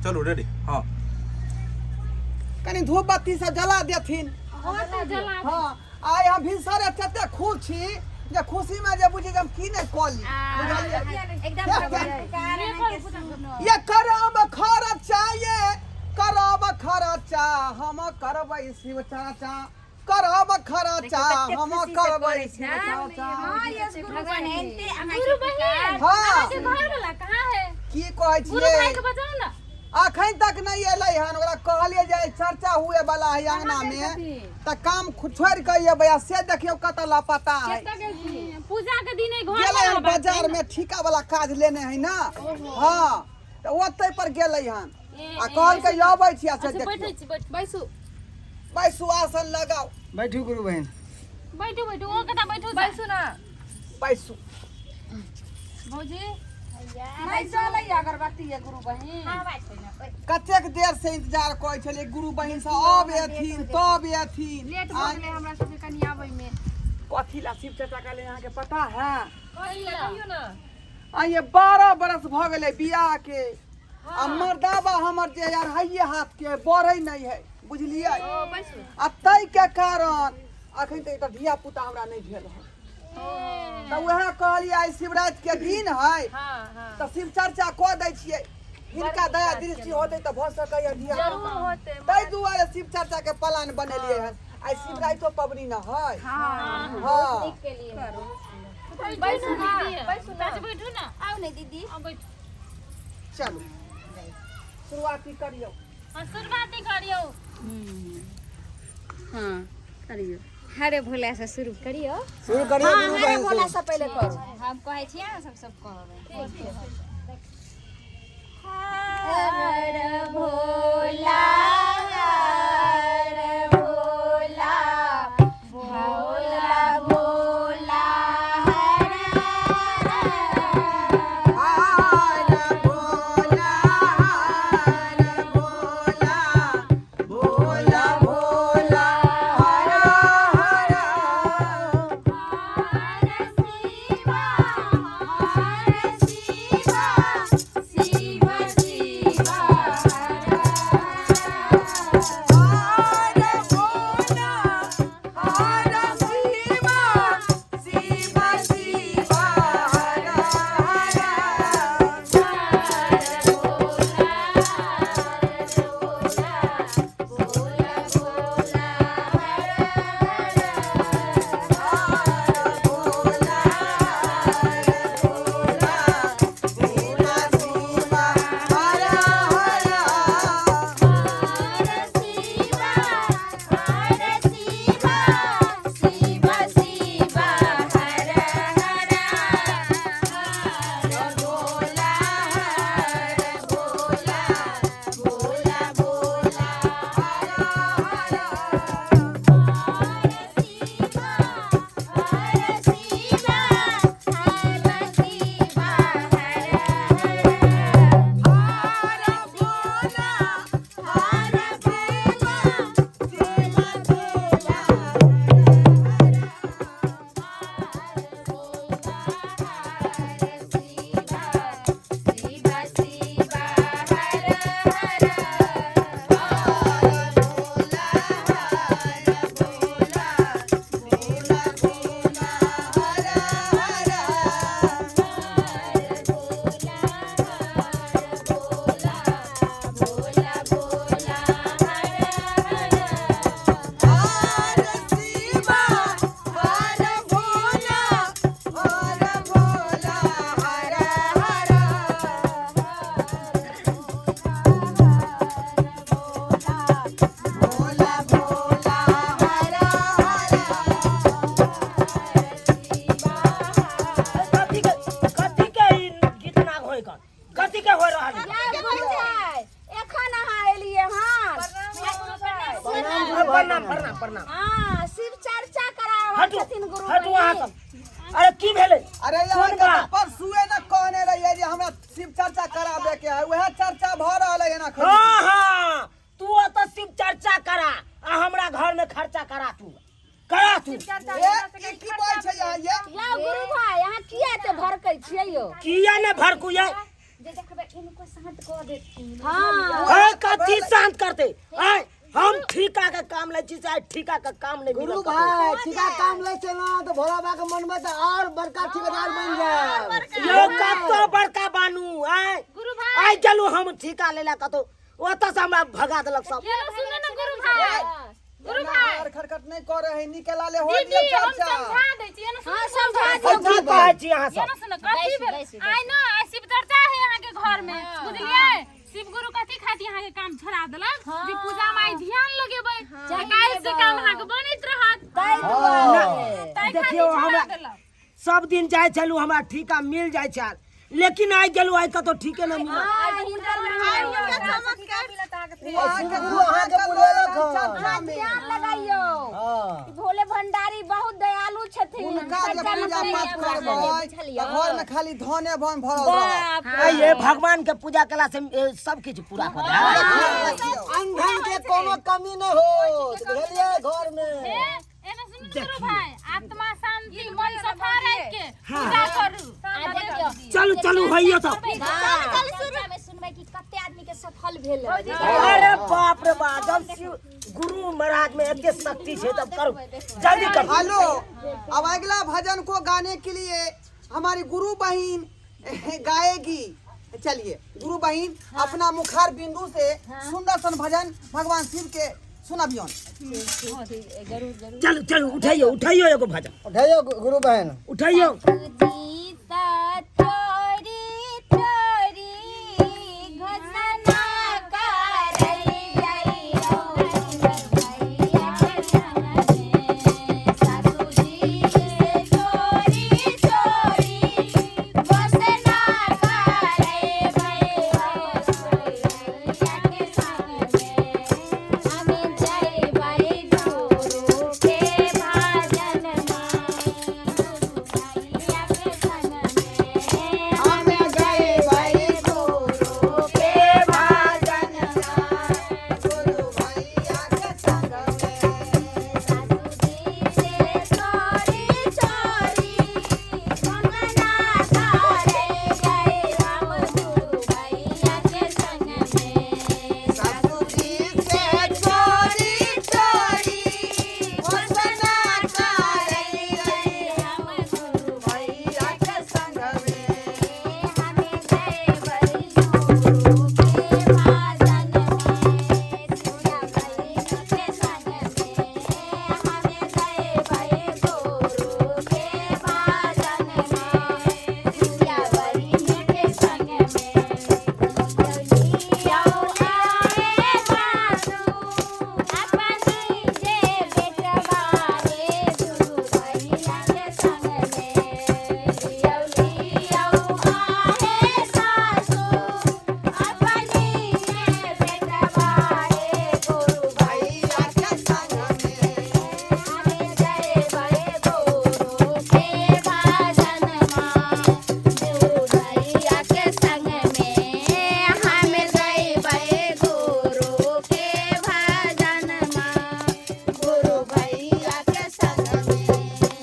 चलो रेडी हाँ कनी धूप बत्ती से जला देथिन हाँ आइ हम भिनसरे तते खुश छी जे खुशी में जे बुझी हम की नहीं कॉली एकदम ये करब खर्चा ये करब खर्चा हम करबै शिव चाचा करब खर्चा हम करबै शिव चाचा हां ये भगवान एनते गुरु बहिन हाँ के घर वाला कहां है की कहै गुरु भाई छियै के बताओ ना अखन तक नहीं एलै हन ओकरा कहलिए जे चर्चा हुए वाला है अंगना में त काम छोड़ के ये भैया से देखियो कत लापता है पूजा के दिन घर गेलै हन बाजार में ठीका वाला काज लेने है ना हां त ओतै पर गेलै हन आ कहल के आबै छी से देखियो बैसू बैसू आसन लगाओ बैठू गुरु बहन बैठू बैठू ओ कता बैठू बैसू ना बैसू भौजी नहीं चलै अगरबत्ती ये गुरु बहिन हां बैठ ना कतेक देर से इंतजार करै छलिए गुरु बहिन से अब एथिन तब एथिन लेट भ गेलै हमरा सब के कनी आबै में कथी ला शिव चाचा का ले यहाँ के पता है कहियो ना आ ये 12 बरस भ गेलै बियाह के आ मर्दाबा हमर जे यार हइये हाथ के बढ़ै नहीं है बुझलिए आ तै के कारण अखन तक त धिया पुता हमरा नहीं भेल है त वह कहलिए आई शिवरात्रि के दिन है त शिव चर्चा क दै छियै हिनका दया दृष्टि होतै त भ सकैया धिया जरूर होते तै दुआरे शिव चर्चा के प्लान बनेलिए है आई शिवरात्रि पबनी न है हां के लिए बैसू ना बैसू ना बैठू ना आओ नहीं दीदी अब बैठू चलो शुरुआती करियो हां शुरुआत करियो हां करियो हरे भोला से शुरू करियो शुरू करिए गुरु हरे बहन भोला से से पहले करो हम कहै छियै ना सब कहबै हर भोला हर भोला भोला भोला हर हर भोला भोला भोला हर हर प्रणाम हां शिव चर्चा कराओ हटू छथिन गुरु हटू वहां सब अरे की भेले अरे यार का परसुए न कहने रहिए जे हमरा शिव चर्चा कराबे के है वह चर्चा भ रहल है ना हां हां तू त शिव चर्चा करा आ हमरा घर में खर्चा करा तू ये की बोल छै यहाँ ये या गुरु भाई यहाँ किया ते भरकै छियै यो किया ने भरकू ये जे देखबे इनको शांत कर देती हां कथी शांत करते आय हम ठीका के काम ले छी चाहे ठीका का काम नहीं गुरु मिलत भाई ठीका काम ले छै ना तो भोला बाबा के मन में तो और बड़का ठेकेदार बन जाए यो कतो बड़का बानू आय गुरु भाई आय चलू हम ठीका लेला कतो ओत से हमरा भगा देलक सब ये लो सुनो ना गुरु भाई गुरु भाई यार खरखट नहीं करे है निकला ले हो दीदी दिया हम चाचा समझा दै छी ना हां समझा की कहै छी अहाँ ये सब ना सुनो कथी भेल आइ ना आइ शिव चर्चा है यहाँ के घर में बुझलिए शिव गुरु कथी खाती यहाँ के काम छोड़ा देलक जे पूजा में आई ध्यान लगेबै काल से काम यहाँ के बनैत रहत देखियो हमरा सब दिन जाय चलू हमरा ठीका मिल जाय छै लेकिन आइ गेलू आइ कतो ठीके नहीं मिलत गुरु अहाँ के बुलेलक ध्यान लगाइयो भोले भंडारी बहुत दयालु छथिन उनका जे पूजा पाठ करबै त घर में खाली धने बन भरल रह आय ये भगवान के पूजा कला से सब कुछ पूरा कर दे अंधन के कोनो कमी न हो बुझलिए घर में एना सुनो गुरु भाई आत्मा शांति मन सफा रख के पूजा करू चलू चलू होइयो तो में सुनबै कि कते आदमी के सफल भेल अरे बाप रे बाप जब शिव गुरु महाराज में इतनी शक्ति है तब करो जल्दी कर हेलो अब अगला भजन को गाने के लिए हमारी गुरु बहन गाएगी। चलिए गुरु बहन अपना मुखार बिंदु से सुंदर सन भजन भगवान शिव के सुनाबियन। चलो चलो उठाइयो उठाइयो एगो भजन उठाइयो गुरु बहन उठाइयो